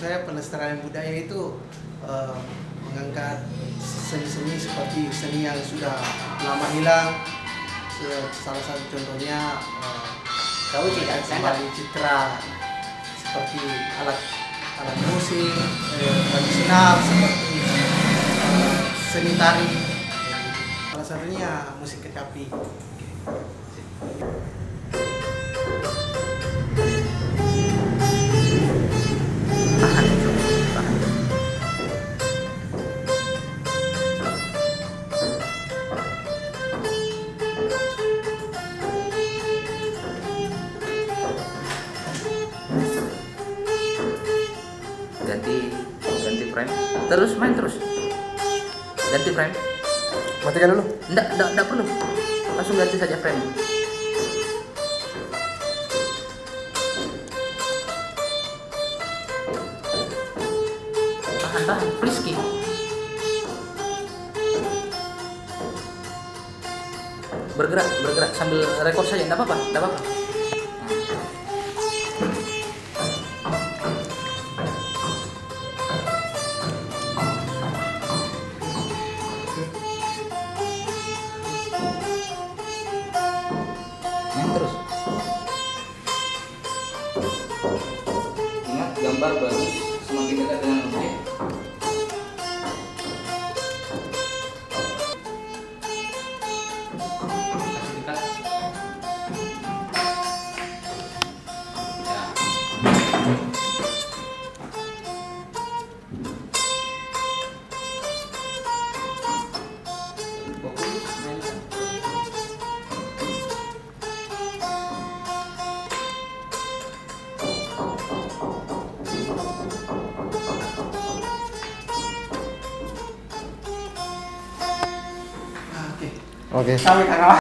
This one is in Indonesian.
saya pelestarian budaya itu mengangkat seni-seni seperti seni yang sudah lama hilang. Salah satu contohnya kembali citra seperti alat musik tradisional seperti seni tari. Salah satunya musik kecapi. ganti frame, terus main terus, ganti frame. Matikan dulu. Enggak perlu, langsung ganti saja frame. Tahan, frisky. Bergerak sambil rekor saja, enggak apa-apa. Terus ingat, gambar bagus semakin dekat dengan objek. Kasih dekat ya. Fokus main. Oke. Oke. Sampai kawan.